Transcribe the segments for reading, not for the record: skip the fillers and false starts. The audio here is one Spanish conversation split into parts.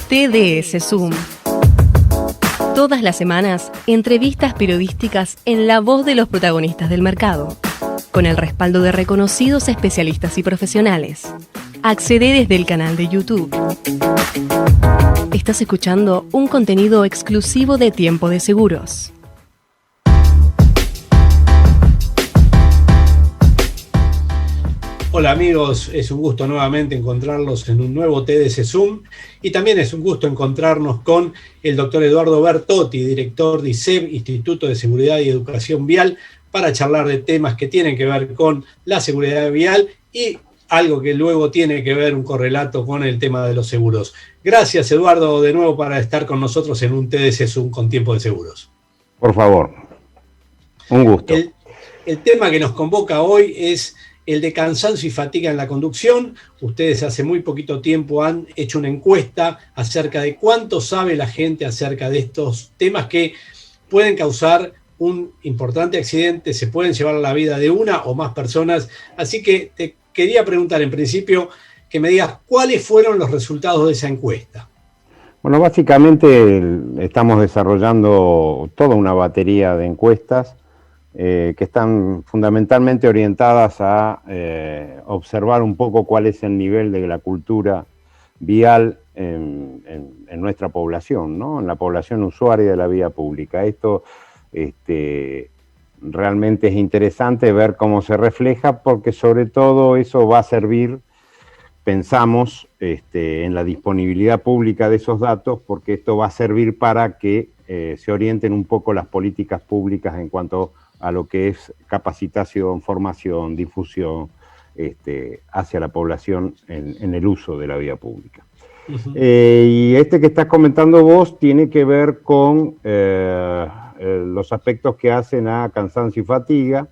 TDS Zoom. Todas las semanas, entrevistas periodísticas en la voz de los protagonistas del mercado, con el respaldo de reconocidos especialistas y profesionales. Accede desde el canal de YouTube. Estás escuchando un contenido exclusivo de Tiempo de Seguros. Hola amigos, es un gusto nuevamente encontrarlos en un nuevo TDS Zoom y también es un gusto encontrarnos con el doctor Eduardo Bertotti, director de ISEV, Instituto de Seguridad y Educación Vial, para charlar de temas que tienen que ver con la seguridad vial y algo que luego tiene que ver un correlato con el tema de los seguros. Gracias Eduardo de nuevo para estar con nosotros en un TDS Zoom con Tiempo de Seguros. Por favor, un gusto. El tema que nos convoca hoy es el de cansancio y fatiga en la conducción. Ustedes hace muy poquito tiempo han hecho una encuesta acerca de cuánto sabe la gente acerca de estos temas que pueden causar un importante accidente, se pueden llevar la vida de una o más personas. Así que te quería preguntar en principio que me digas cuáles fueron los resultados de esa encuesta. Bueno, básicamente estamos desarrollando toda una batería de encuestas que están fundamentalmente orientadas a observar un poco cuál es el nivel de la cultura vial en nuestra población, ¿no? En la población usuaria de la vía pública. Esto realmente es interesante ver cómo se refleja, porque sobre todo eso va a servir, pensamos, en la disponibilidad pública de esos datos, porque esto va a servir para que se orienten un poco las políticas públicas en cuanto a lo que es capacitación, formación, difusión hacia la población en el uso de la vía pública. Uh-huh. Y que estás comentando vos tiene que ver con los aspectos que hacen a cansancio y fatiga,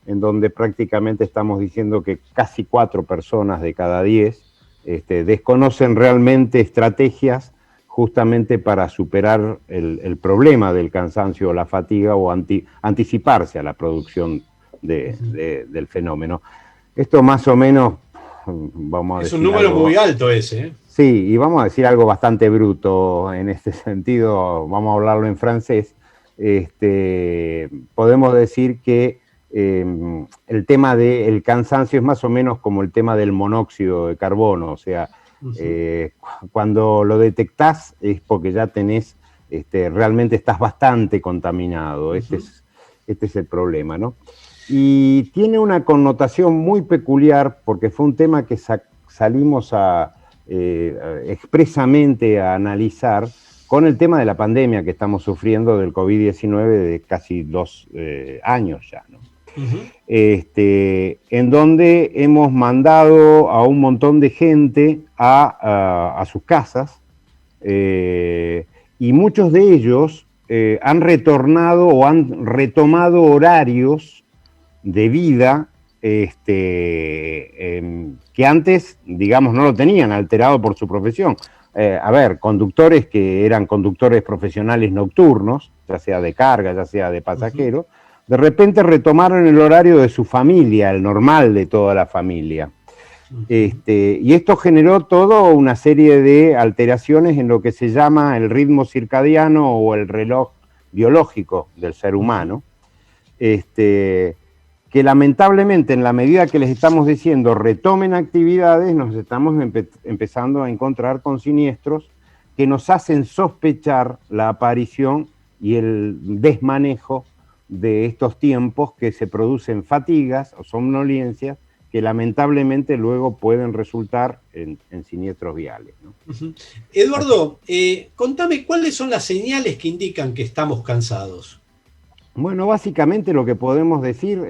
en donde prácticamente estamos diciendo que casi 4 personas de cada 10 desconocen realmente estrategias justamente para superar el problema del cansancio o la fatiga o anticiparse a la producción del fenómeno. Esto más o menos, vamos a decir... Es un número muy alto ese, ¿eh? Sí, y vamos a decir algo bastante bruto en este sentido, vamos a hablarlo en francés. Podemos decir que el tema del cansancio es más o menos como el tema del monóxido de carbono, o sea, cuando lo detectás es porque ya tenés, realmente estás bastante contaminado. Este es el problema, ¿no? Y tiene una connotación muy peculiar porque fue un tema que salimos expresamente a analizar con el tema de la pandemia que estamos sufriendo del COVID-19 de casi 2 años ya, ¿no? En donde hemos mandado a un montón de gente a sus casas y muchos de ellos han retornado o han retomado horarios de vida que antes, digamos, no lo tenían alterado por su profesión. Conductores que eran conductores profesionales nocturnos, ya sea de carga, ya sea de pasajeros, de repente retomaron el horario de su familia, el normal de toda la familia. Y esto generó toda una serie de alteraciones en lo que se llama el ritmo circadiano o el reloj biológico del ser humano, que lamentablemente en la medida que les estamos diciendo retomen actividades, nos estamos empezando a encontrar con siniestros que nos hacen sospechar la aparición y el desmanejo de estos tiempos, que se producen fatigas o somnolencias que lamentablemente luego pueden resultar en siniestros viales, ¿no? Eduardo, contame cuáles son las señales que indican que estamos cansados. Bueno, básicamente lo que podemos decir,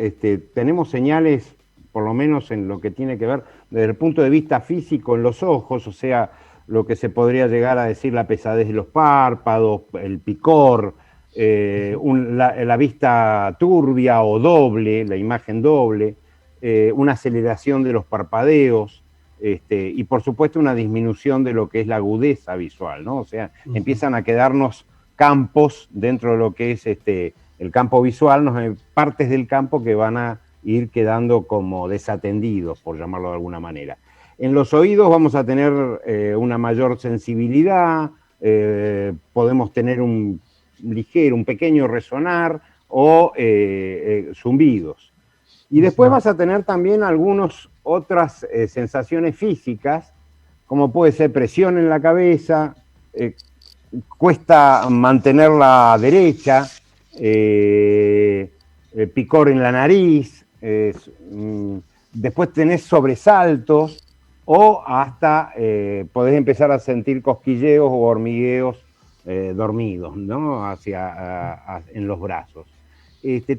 tenemos señales, por lo menos en lo que tiene que ver desde el punto de vista físico en los ojos, o sea, lo que se podría llegar a decir la pesadez de los párpados, el picor, la vista turbia o doble, la imagen doble, una aceleración de los parpadeos, y por supuesto una disminución de lo que es la agudeza visual, ¿no? O sea, empiezan a quedarnos campos dentro de lo que es el campo visual, partes del campo que van a ir quedando como desatendidos, por llamarlo de alguna manera. En los oídos vamos a tener una mayor sensibilidad, podemos tener un pequeño resonar o zumbidos. Y después vas a tener también algunas otras sensaciones físicas, como puede ser presión en la cabeza, cuesta mantenerla derecha, picor en la nariz, después tenés sobresaltos o hasta podés empezar a sentir cosquilleos o hormigueos dormidos, ¿no? En los brazos.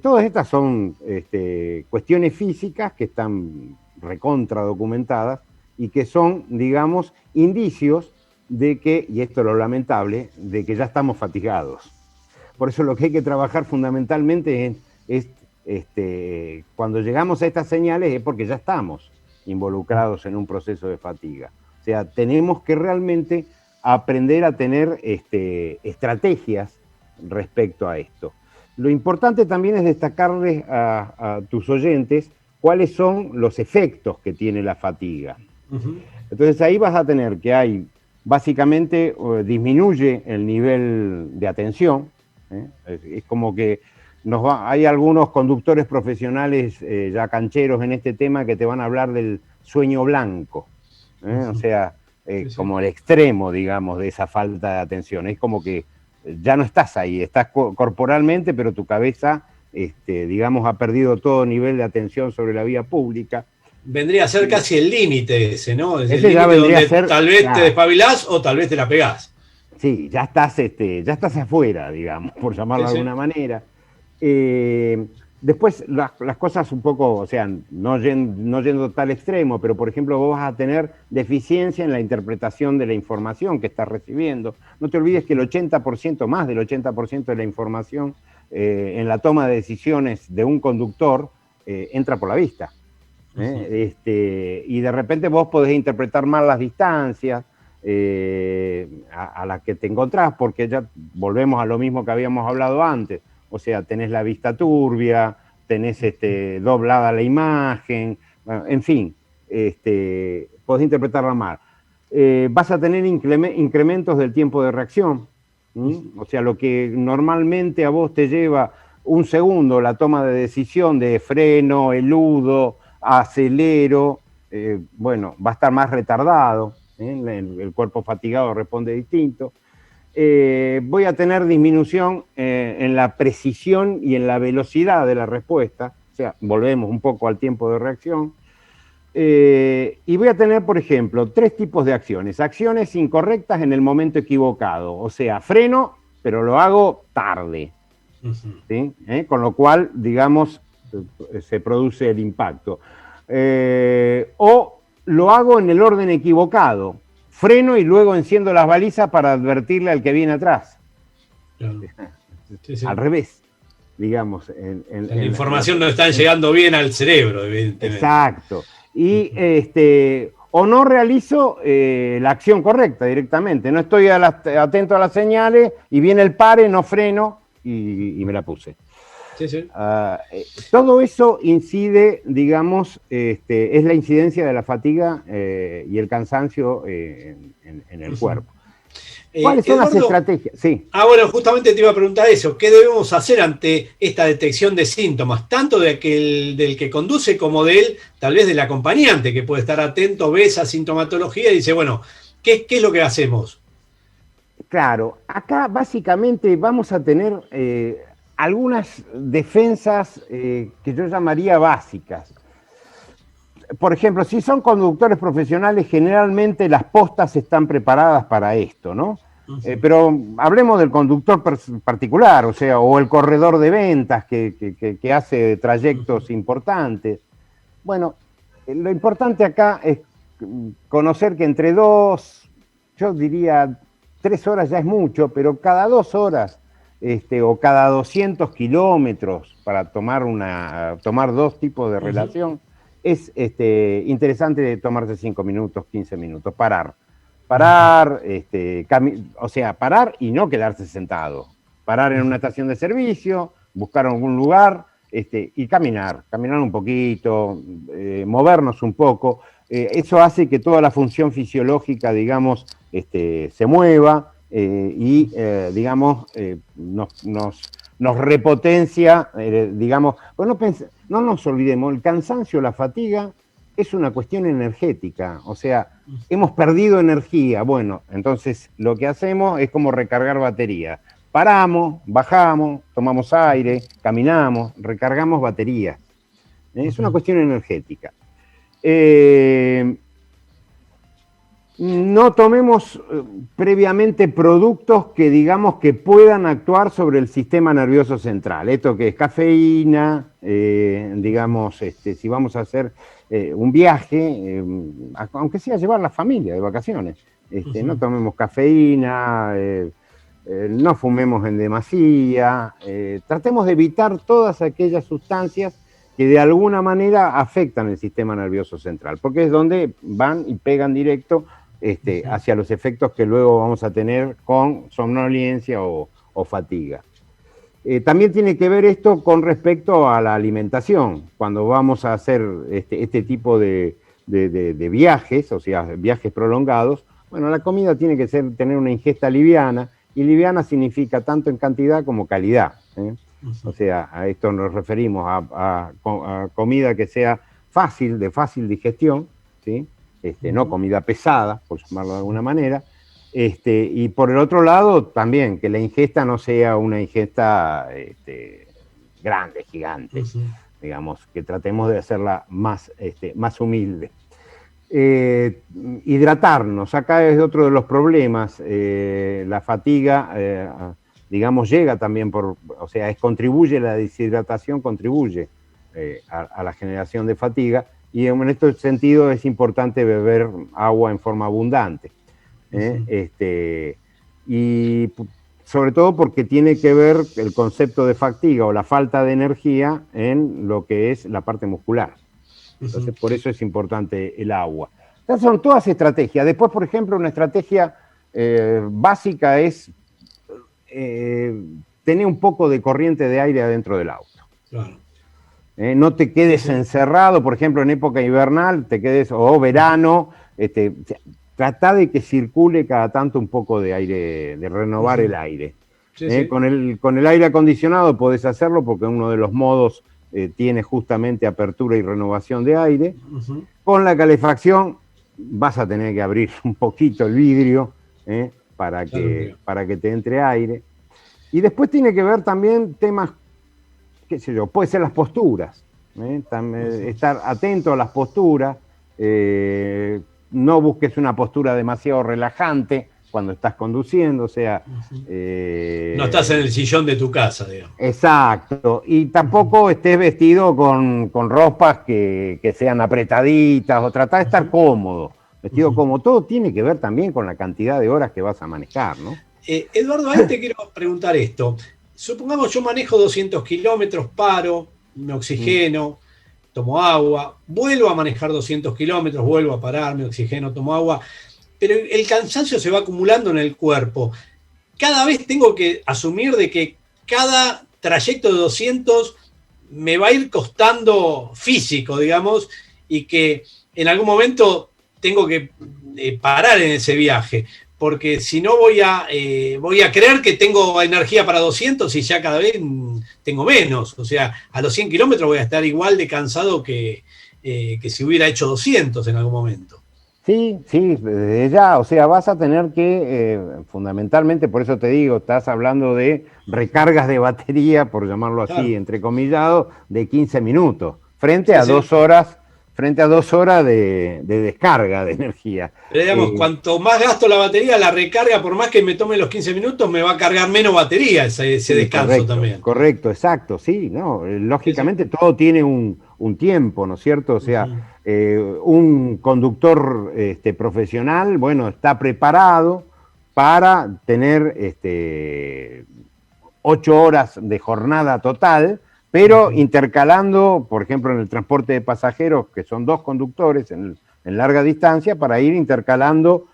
Todas estas son cuestiones físicas que están recontra documentadas y que son, digamos, indicios de que, y esto es lo lamentable, de que ya estamos fatigados. Por eso lo que hay que trabajar fundamentalmente es cuando llegamos a estas señales es porque ya estamos involucrados en un proceso de fatiga. O sea, tenemos que realmente aprender a tener estrategias respecto a esto. Lo importante también es destacarles a tus oyentes cuáles son los efectos que tiene la fatiga. Uh-huh. Entonces ahí vas a tener que hay, básicamente, disminuye el nivel de atención. Es como que hay algunos conductores profesionales ya cancheros en este tema que te van a hablar del sueño blanco. Uh-huh. O sea, sí. Como el extremo, digamos, de esa falta de atención. Es como que ya no estás ahí, estás corporalmente, pero tu cabeza, digamos, ha perdido todo nivel de atención sobre la vía pública. Vendría a ser casi el límite ese, ¿no? Es ese el límite donde ser, tal vez te despabilás o tal vez te la pegás. Sí, ya estás afuera, digamos, por llamarlo de alguna manera. Después las cosas un poco, o sea, no yendo tal extremo, pero por ejemplo vos vas a tener deficiencia en la interpretación de la información que estás recibiendo. No te olvides que el 80%, más del 80% de la información en la toma de decisiones de un conductor entra por la vista. Y de repente vos podés interpretar mal las distancias a las que te encontrás, porque ya volvemos a lo mismo que habíamos hablado antes. O sea, tenés la vista turbia, tenés doblada la imagen, en fin, podés interpretarla mal. Vas a tener incrementos del tiempo de reacción. O sea, lo que normalmente a vos te lleva un segundo la toma de decisión de freno, eludo, acelero, bueno, va a estar más retardado, el cuerpo fatigado responde distinto. Voy a tener disminución en la precisión y en la velocidad de la respuesta, o sea, volvemos un poco al tiempo de reacción. Y voy a tener, por ejemplo, 3 tipos de acciones. Acciones incorrectas en el momento equivocado, o sea, freno, pero lo hago tarde. Uh-huh. ¿Sí? Con lo cual, digamos, se produce el impacto. O lo hago en el orden equivocado. Freno y luego enciendo las balizas para advertirle al que viene atrás. Claro. Sí, sí. Al revés, digamos. La información no está llegando bien al cerebro, evidentemente. Exacto. Y o no realizo la acción correcta directamente. No estoy atento a las señales y viene el pare, no freno y me la puse. Sí, sí. Todo eso incide, digamos, es la incidencia de la fatiga y el cansancio en el cuerpo. ¿Cuáles son las estrategias? Sí. Bueno, justamente te iba a preguntar eso. ¿Qué debemos hacer ante esta detección de síntomas? Tanto del que conduce como tal vez del acompañante, que puede estar atento, ve esa sintomatología y dice, bueno, ¿qué es lo que hacemos? Claro, acá básicamente vamos a tener algunas defensas que yo llamaría básicas. Por ejemplo, si son conductores profesionales, generalmente las postas están preparadas para esto, ¿no? Uh-huh. Pero hablemos del conductor particular, o sea, o el corredor de ventas que hace trayectos importantes. Bueno, lo importante acá es conocer que entre 2, yo diría 3 horas ya es mucho, pero cada 2 horas o cada 200 kilómetros para tomar 2 tipos de relación, es interesante tomarse 5 minutos, 15 minutos, parar, o sea, parar y no quedarse sentado, parar en una estación de servicio, buscar algún lugar y caminar un poquito, movernos un poco. eso hace que toda la función fisiológica, digamos, se mueva y, digamos, nos repotencia, digamos. Bueno, no nos olvidemos, el cansancio, la fatiga, es una cuestión energética, o sea, hemos perdido energía. Bueno, entonces lo que hacemos es como recargar batería. Paramos, bajamos, tomamos aire, caminamos, recargamos baterías. Es una cuestión energética. No tomemos previamente productos que digamos que puedan actuar sobre el sistema nervioso central. Esto que es cafeína, digamos, si vamos a hacer un viaje, aunque sea llevar la familia de vacaciones, no tomemos cafeína, no fumemos en demasía, tratemos de evitar todas aquellas sustancias que de alguna manera afectan el sistema nervioso central, porque es donde van y pegan directo hacia los efectos que luego vamos a tener con somnolencia o fatiga. También tiene que ver esto con respecto a la alimentación. Cuando vamos a hacer este tipo de viajes, o sea, viajes prolongados, bueno, la comida tiene que tener una ingesta liviana, y liviana significa tanto en cantidad como calidad, ¿eh? O sea, a esto nos referimos a comida que sea fácil, de fácil digestión, ¿sí? No comida pesada, por llamarlo de alguna manera, y por el otro lado también que la ingesta no sea una ingesta grande, gigante, digamos, que tratemos de hacerla más humilde. Hidratarnos, acá es otro de los problemas. La fatiga, digamos, llega también contribuye, la deshidratación contribuye a la generación de fatiga, y en este sentido es importante beber agua en forma abundante, y sobre todo porque tiene que ver el concepto de fatiga o la falta de energía en lo que es la parte muscular. Entonces, por eso es importante el agua. Entonces, son todas estrategias. Después, por ejemplo, una estrategia básica es tener un poco de corriente de aire adentro del auto. Claro. No te quedes encerrado, por ejemplo, en época invernal, o verano, trata de que circule cada tanto un poco de aire, de renovar el aire. Con el aire acondicionado podés hacerlo, porque uno de los modos tiene justamente apertura y renovación de aire. Con la calefacción vas a tener que abrir un poquito el vidrio para que te entre aire. Y después tiene que ver también temas, qué sé yo, puede ser las posturas, estar atento a las posturas, no busques una postura demasiado relajante cuando estás conduciendo, o sea... no estás en el sillón de tu casa, digamos. Exacto, y tampoco estés vestido con ropas que sean apretaditas, o trata de estar cómodo, vestido cómodo. Todo tiene que ver también con la cantidad de horas que vas a manejar, ¿no? Eduardo, ahí te quiero preguntar esto. Supongamos yo manejo 200 kilómetros, paro, me oxigeno, tomo agua, vuelvo a manejar 200 kilómetros, vuelvo a parar, me oxigeno, tomo agua, pero el cansancio se va acumulando en el cuerpo. Cada vez tengo que asumir de que cada trayecto de 200 me va a ir costando físico, digamos, y que en algún momento tengo que parar en ese viaje, porque si no voy a creer que tengo energía para 200 y ya cada vez tengo menos. O sea, a los 100 kilómetros voy a estar igual de cansado que si hubiera hecho 200 en algún momento. Sí, desde ya, o sea, vas a tener que, fundamentalmente, por eso te digo, estás hablando de recargas de batería, por llamarlo así, claro, entrecomillado, de 15 minutos, frente a 2 horas de descarga de energía. Pero digamos, cuanto más gasto la batería, la recarga, por más que me tome los 15 minutos, me va a cargar menos batería ese descanso, correcto, también. Correcto, exacto, sí, ¿no? Lógicamente todo tiene un tiempo, ¿no es cierto? O sea, un conductor profesional, bueno, está preparado para tener 8 horas de jornada total, pero intercalando, por ejemplo, en el transporte de pasajeros, que son 2 conductores en larga distancia, para ir intercalando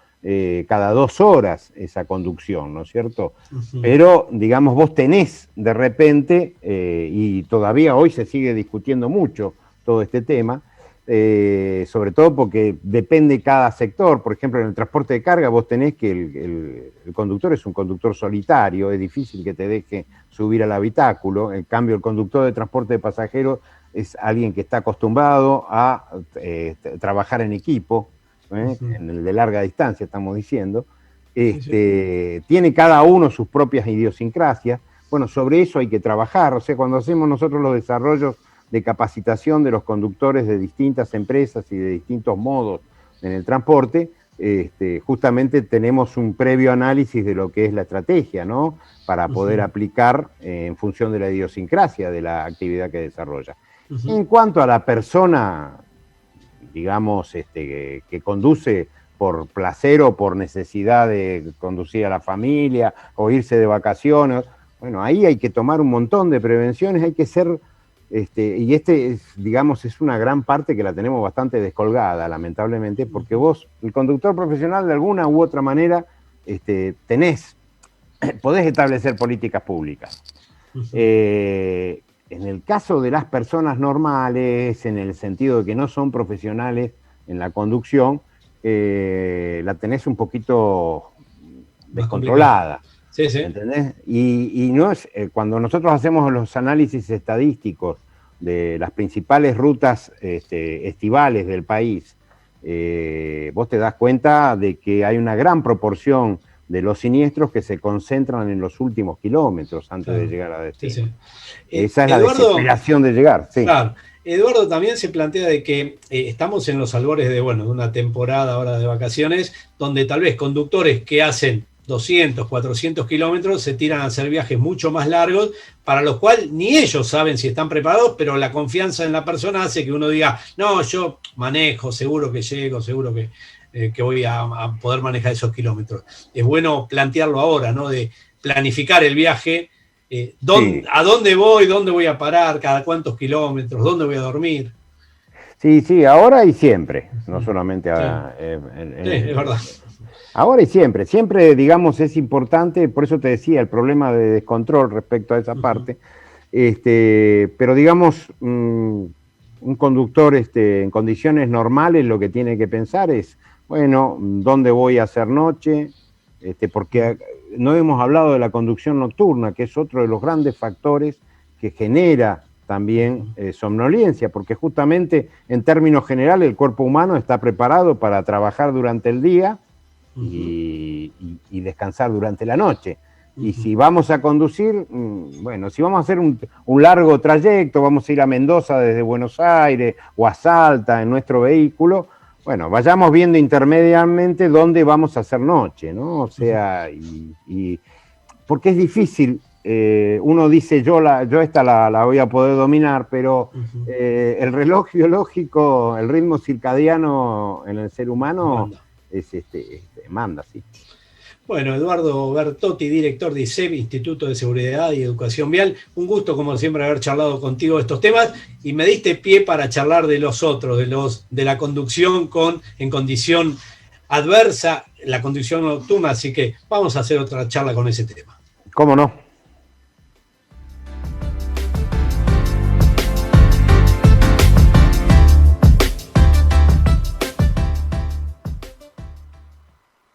cada 2 horas esa conducción, ¿no es cierto? Pero, digamos, vos tenés de repente, y todavía hoy se sigue discutiendo mucho todo este tema, sobre todo porque depende cada sector. Por ejemplo, en el transporte de carga vos tenés que el conductor es un conductor solitario, es difícil que te deje subir al habitáculo. En cambio, el conductor de transporte de pasajeros es alguien que está acostumbrado a trabajar en equipo, en el de larga distancia estamos diciendo. Tiene cada uno sus propias idiosincrasias. Bueno, sobre eso hay que trabajar. O sea, cuando hacemos nosotros los desarrollos de capacitación de los conductores de distintas empresas y de distintos modos en el transporte, justamente tenemos un previo análisis de lo que es la estrategia, ¿no? Para poder aplicar en función de la idiosincrasia de la actividad que desarrolla. En cuanto a la persona, digamos, que conduce por placer o por necesidad de conducir a la familia o irse de vacaciones, bueno, ahí hay que tomar un montón de prevenciones, hay que ser, digamos, es una gran parte que la tenemos bastante descolgada, lamentablemente, porque vos, el conductor profesional, de alguna u otra manera, podés establecer políticas públicas. En el caso de las personas normales, en el sentido de que no son profesionales en la conducción, la tenés un poquito descontrolada. Sí, sí. ¿Entendés? Y no es, cuando nosotros hacemos los análisis estadísticos de las principales rutas estivales del país, vos te das cuenta de que hay una gran proporción de los siniestros que se concentran en los últimos kilómetros antes de llegar a destino. Sí, sí. Esa es Eduardo, la desesperación de llegar. Sí. Claro. Eduardo, también se plantea de que estamos en los albores de una temporada ahora de vacaciones, donde tal vez conductores que hacen 200, 400 kilómetros se tiran a hacer viajes mucho más largos, para los cuales ni ellos saben si están preparados, pero la confianza en la persona hace que uno diga, no, yo manejo, seguro que llego, seguro que voy a poder manejar esos kilómetros. Es bueno plantearlo ahora, ¿no? De planificar el viaje, a dónde voy a parar, cada cuántos kilómetros, dónde voy a dormir. Sí, ahora y siempre, no solamente ahora. Sí, es verdad. Ahora y siempre, digamos, es importante, por eso te decía, el problema de descontrol respecto a esa parte, pero digamos, un conductor en condiciones normales lo que tiene que pensar es, bueno, ¿dónde voy a hacer noche? Porque no hemos hablado de la conducción nocturna, que es otro de los grandes factores que genera también somnolencia, porque justamente en términos generales el cuerpo humano está preparado para trabajar durante el día y descansar durante la noche. Y si vamos a conducir, si vamos a hacer un largo trayecto, vamos a ir a Mendoza desde Buenos Aires o a Salta en nuestro vehículo, vayamos viendo intermediamente dónde vamos a hacer noche, ¿no? O sea, porque es difícil, uno dice, yo esta la voy a poder dominar, pero el reloj biológico, el ritmo circadiano en el ser humano manda, sí. Bueno, Eduardo Bertotti, director de ISEB, Instituto de Seguridad y Educación Vial. Un gusto, como siempre, haber charlado contigo de estos temas y me diste pie para charlar de los otros, de la conducción en condición adversa, la conducción nocturna, así que vamos a hacer otra charla con ese tema. ¿Cómo no?